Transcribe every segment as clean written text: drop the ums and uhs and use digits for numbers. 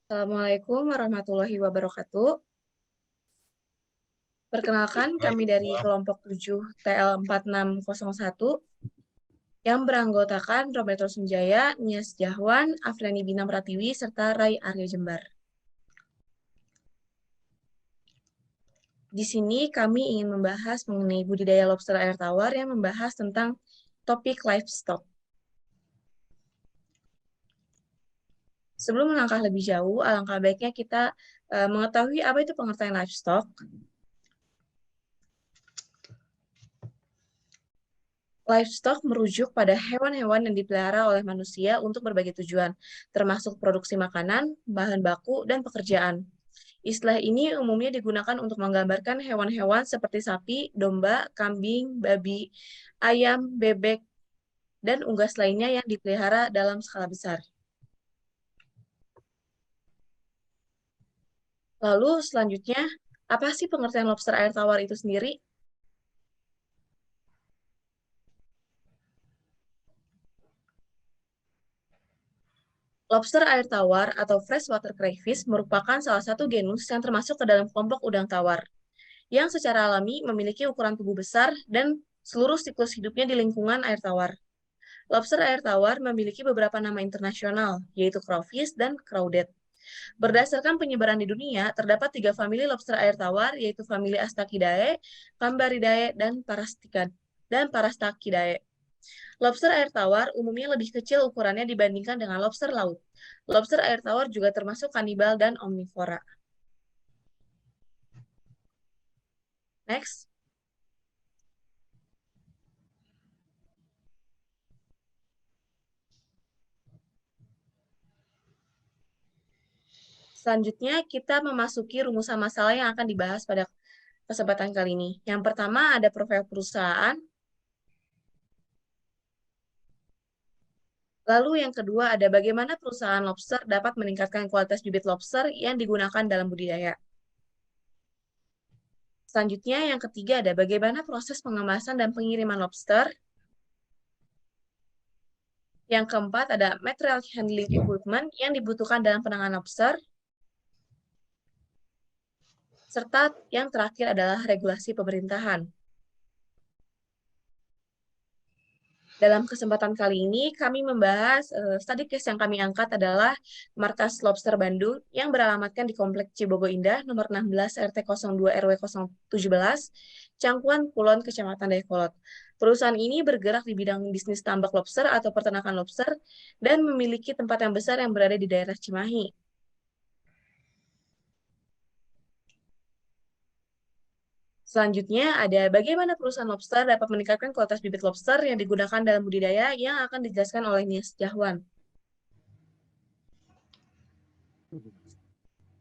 Assalamualaikum warahmatullahi wabarakatuh. Perkenalkan, kami dari kelompok 7 TL4601 yang beranggotakan Roberto Sunjaya, Nias Jahwan, Afriani Bina Pratiwi, serta Rai Arya Jembar. Di sini kami ingin membahas mengenai budidaya lobster air tawar yang membahas tentang topik livestock. Sebelum melangkah lebih jauh, alangkah baiknya kita mengetahui apa itu pengertian livestock. Livestock merujuk pada hewan-hewan yang dipelihara oleh manusia untuk berbagai tujuan, termasuk produksi makanan, bahan baku, dan pekerjaan. Istilah ini umumnya digunakan untuk menggambarkan hewan-hewan seperti sapi, domba, kambing, babi, ayam, bebek, dan unggas lainnya yang dipelihara dalam skala besar. Lalu selanjutnya, apa sih pengertian lobster air tawar itu sendiri? Lobster air tawar atau freshwater crayfish merupakan salah satu genus yang termasuk ke dalam kelompok udang tawar, yang secara alami memiliki ukuran tubuh besar dan seluruh siklus hidupnya di lingkungan air tawar. Lobster air tawar memiliki beberapa nama internasional, yaitu crawfish dan crawdad. Berdasarkan penyebaran di dunia, terdapat 3 famili lobster air tawar, yaitu famili Astachidae, Cambaridae, dan Parastachidae. Lobster air tawar umumnya lebih kecil ukurannya dibandingkan dengan lobster laut. Lobster air tawar juga termasuk kanibal dan omnivora. Next. Selanjutnya, kita memasuki rumusan masalah yang akan dibahas pada kesempatan kali ini. Yang pertama ada profil perusahaan. Lalu yang kedua ada bagaimana perusahaan lobster dapat meningkatkan kualitas bibit lobster yang digunakan dalam budidaya. Selanjutnya yang ketiga ada bagaimana proses pengemasan dan pengiriman lobster. Yang keempat ada material handling equipment yang dibutuhkan dalam penanganan lobster. Serta yang terakhir adalah regulasi pemerintahan. Dalam kesempatan kali ini, kami membahas study case yang kami angkat adalah Markas Lobster Bandung yang beralamatkan di Komplek Cibogo Indah, nomor 16 RT 02 RW 017, Cangkuan Kulon, Kecamatan Dayakolot. Perusahaan ini bergerak di bidang bisnis tambak lobster atau peternakan lobster dan memiliki tempat yang besar yang berada di daerah Cimahi. Selanjutnya ada bagaimana perusahaan lobster dapat meningkatkan kualitas bibit lobster yang digunakan dalam budidaya yang akan dijelaskan oleh Nias Jahwan.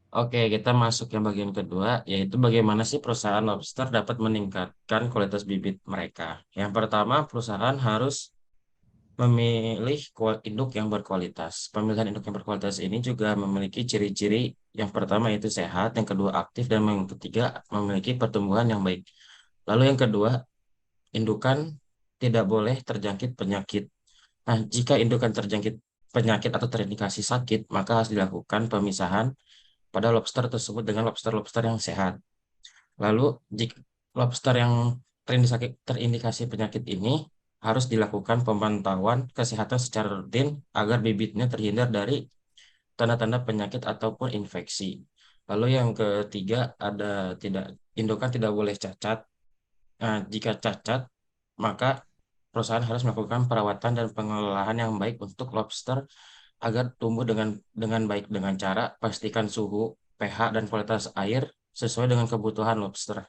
Oke, kita masuk yang bagian kedua, yaitu bagaimana sih perusahaan lobster dapat meningkatkan kualitas bibit mereka. Yang pertama, perusahaan harus memilih induk yang berkualitas. Pemilihan induk yang berkualitas ini juga memiliki ciri-ciri yang pertama yaitu sehat, yang kedua aktif, dan yang ketiga memiliki pertumbuhan yang baik. Lalu yang kedua, indukan tidak boleh terjangkit penyakit. Nah, jika indukan terjangkit penyakit atau terindikasi sakit, maka harus dilakukan pemisahan pada lobster tersebut dengan lobster-lobster yang sehat. Lalu, jika lobster yang terindikasi penyakit ini harus dilakukan pemantauan kesehatan secara rutin agar bibitnya terhindar dari tanda-tanda penyakit ataupun infeksi. Lalu yang ketiga ada tidak indukan tidak boleh cacat. Nah, jika cacat, maka perusahaan harus melakukan perawatan dan pengelolaan yang baik untuk lobster agar tumbuh dengan baik dengan cara pastikan suhu, pH, dan kualitas air sesuai dengan kebutuhan lobster.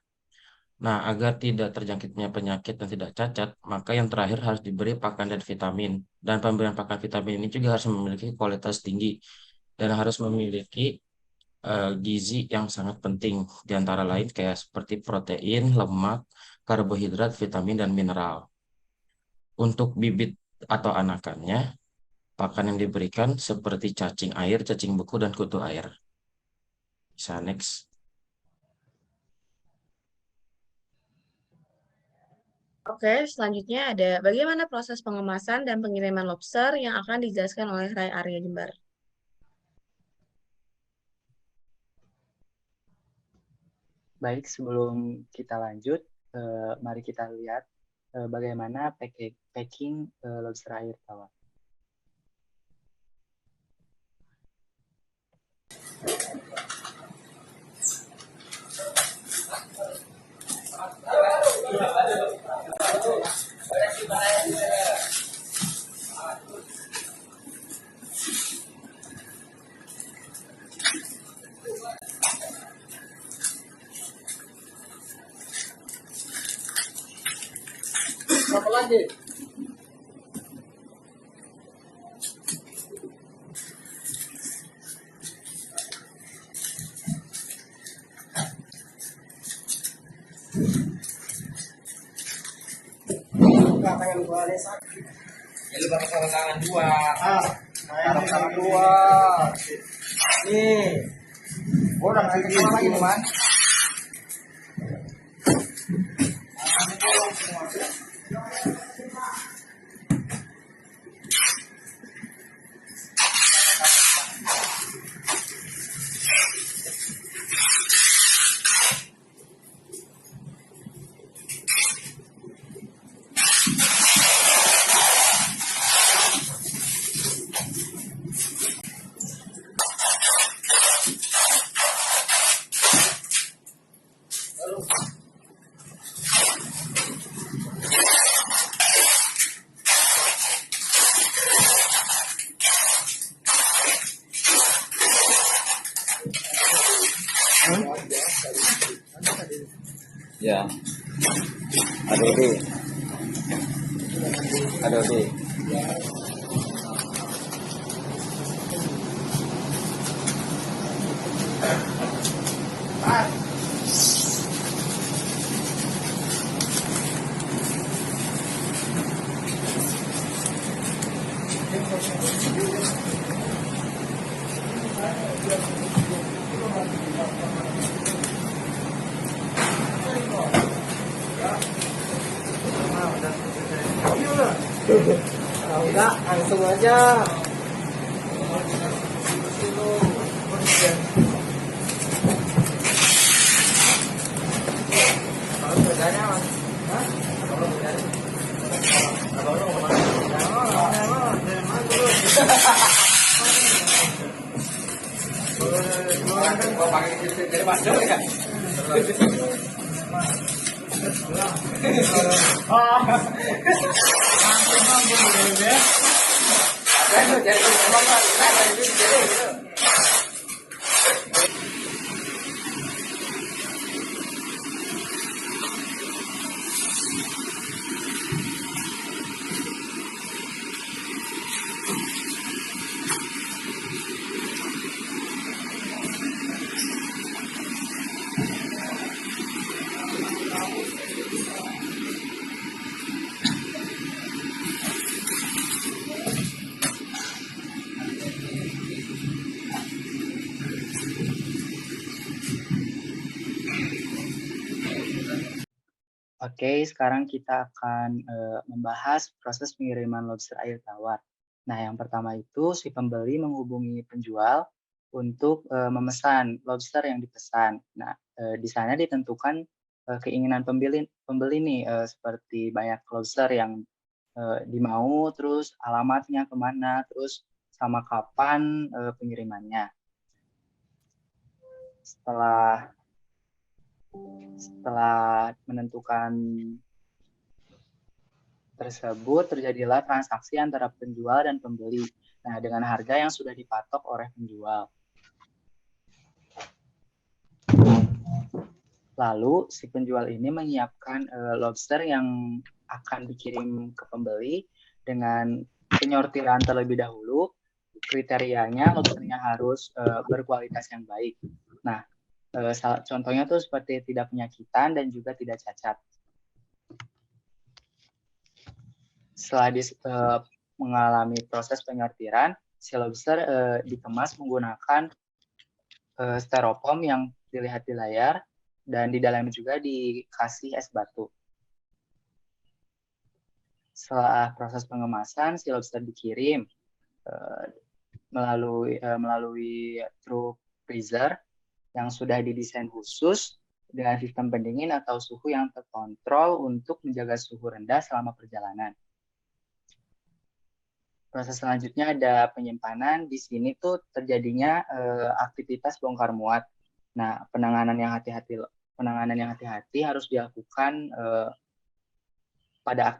Nah, agar tidak terjangkitnya penyakit dan tidak cacat, maka yang terakhir harus diberi pakan dan vitamin. Dan pemberian pakan vitamin ini juga harus memiliki kualitas tinggi dan harus memiliki gizi yang sangat penting, di antara lain kayak seperti protein, lemak, karbohidrat, vitamin, dan mineral. Untuk bibit atau anakannya, pakan yang diberikan seperti cacing air, cacing beku, dan kutu air. Bisa next. Oke, selanjutnya ada bagaimana proses pengemasan dan pengiriman lobster yang akan dijelaskan oleh Rai Arya Jembar. Baik, sebelum kita lanjut, mari kita lihat bagaimana packing lobster air tawar. Berapa lagi? Enggak, tangan gua ada sakit. Ya lu pakai sarung tangan dua. Sarung tangan dua. Nih. Gua udah ngasih kepala lagi nih, Man. Ya, adobe, adobe. Kalau enggak, langsung aja. Kalau bedanya, Mas. Hah? Kalau bedanya. Kalau lu gua pakai gitu dari masuk ya. Oke, sekarang kita akan membahas proses pengiriman lobster air tawar. Nah, yang pertama itu si pembeli menghubungi penjual untuk memesan lobster yang dipesan. Nah, di sana ditentukan keinginan pembeli nih, seperti banyak lobster yang dimau, terus alamatnya kemana, terus sama kapan pengirimannya. Setelah menentukan tersebut, terjadilah transaksi antara penjual dan pembeli. Nah, dengan harga yang sudah dipatok oleh penjual. Lalu, si penjual ini menyiapkan lobster yang akan dikirim ke pembeli dengan penyortiran terlebih dahulu. Kriterianya, lobsternya harus berkualitas yang baik. Nah, contohnya tuh seperti tidak penyakitan dan juga tidak cacat. Setelah mengalami proses penyortiran, si lobster dikemas menggunakan styrofoam yang dilihat di layar, dan di dalamnya juga dikasih es batu. Setelah proses pengemasan, si lobster dikirim melalui truk freezer yang sudah didesain khusus dengan sistem pendingin atau suhu yang terkontrol untuk menjaga suhu rendah selama perjalanan. Proses selanjutnya ada penyimpanan. Di sini tuh terjadinya aktivitas bongkar muat. Nah, penanganan yang hati-hati harus dilakukan pada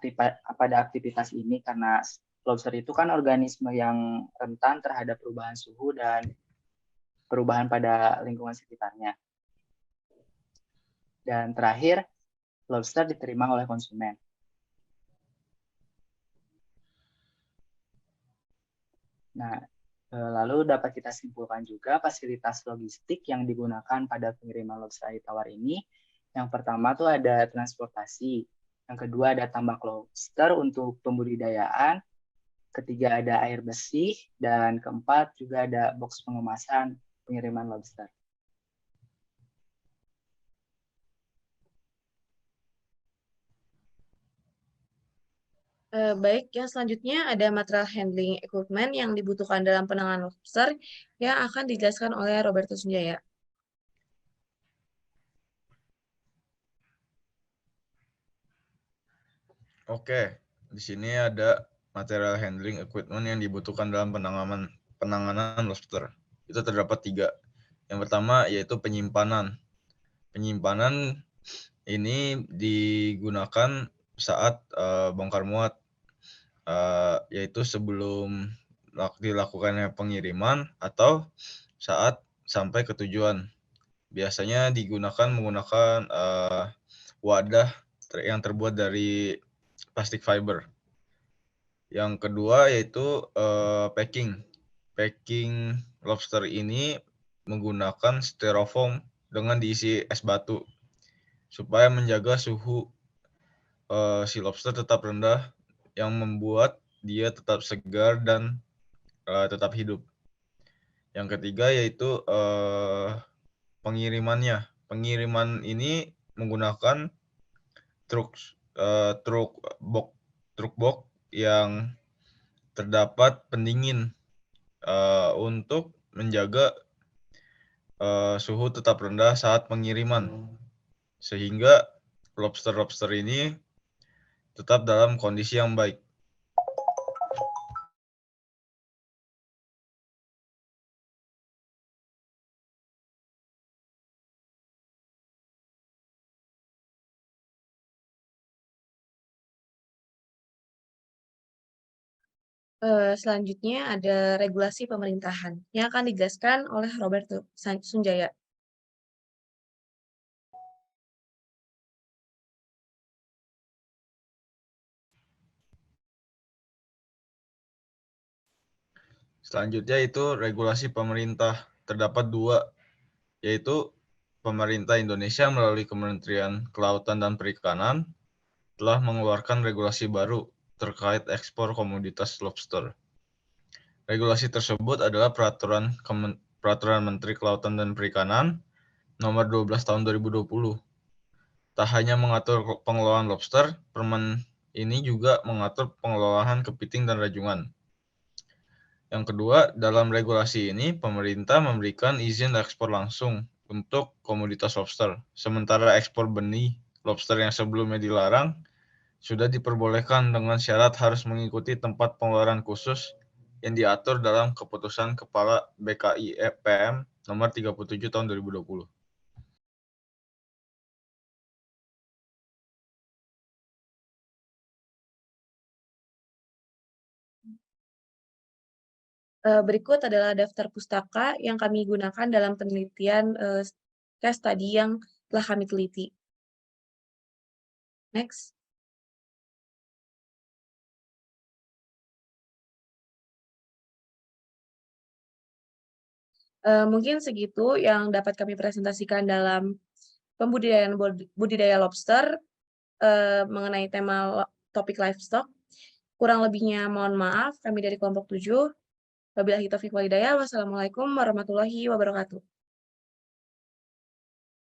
aktivitas ini karena lobster itu kan organisme yang rentan terhadap perubahan suhu dan perubahan pada lingkungan sekitarnya. Dan terakhir, lobster diterima oleh konsumen. Nah, lalu dapat kita simpulkan juga fasilitas logistik yang digunakan pada pengiriman lobster air tawar ini. Yang pertama tuh ada transportasi, yang kedua ada tambak lobster untuk pembudidayaan, ketiga ada air bersih, dan keempat juga ada box pengemasan pengiriman lobster. Baik, yang selanjutnya ada material handling equipment yang dibutuhkan dalam penanganan lobster yang akan dijelaskan oleh Roberto Sunjaya. Oke, di sini ada material handling equipment yang dibutuhkan dalam penanganan lobster. Itu terdapat 3. Yang pertama yaitu penyimpanan. Penyimpanan ini digunakan saat bongkar muat, yaitu sebelum dilakukannya pengiriman atau saat sampai ke tujuan. Biasanya menggunakan wadah yang terbuat dari plastik fiber. Yang kedua yaitu packing. Packing lobster ini menggunakan styrofoam dengan diisi es batu supaya menjaga suhu si lobster tetap rendah yang membuat dia tetap segar dan tetap hidup. Yang ketiga yaitu pengirimannya. Pengiriman ini menggunakan truk box yang terdapat pendingin untuk menjaga suhu tetap rendah saat pengiriman, sehingga lobster ini tetap dalam kondisi yang baik. Selanjutnya ada regulasi pemerintahan yang akan dijelaskan oleh Roberto Sunjaya. Selanjutnya itu regulasi pemerintah. Terdapat 2, yaitu pemerintah Indonesia melalui Kementerian Kelautan dan Perikanan telah mengeluarkan regulasi baru terkait ekspor komoditas lobster. Regulasi tersebut adalah Peraturan Menteri Kelautan dan Perikanan Nomor 12 Tahun 2020. Tak hanya mengatur pengelolaan lobster, Permen ini juga mengatur pengelolaan kepiting dan rajungan. Yang kedua, dalam regulasi ini, pemerintah memberikan izin ekspor langsung untuk komoditas lobster, sementara ekspor benih lobster yang sebelumnya dilarang sudah diperbolehkan dengan syarat harus mengikuti tempat pengeluaran khusus yang diatur dalam Keputusan Kepala BKIPM Nomor 37 Tahun 2020. Berikut adalah daftar pustaka yang kami gunakan dalam penelitian case study yang telah kami teliti. Next. Mungkin segitu yang dapat kami presentasikan dalam pembudidayaan budidaya lobster mengenai tema topik livestock. Kurang lebihnya mohon maaf, kami dari kelompok 7. Wabillahi taufiq wal hidayah. Wassalamualaikum warahmatullahi wabarakatuh.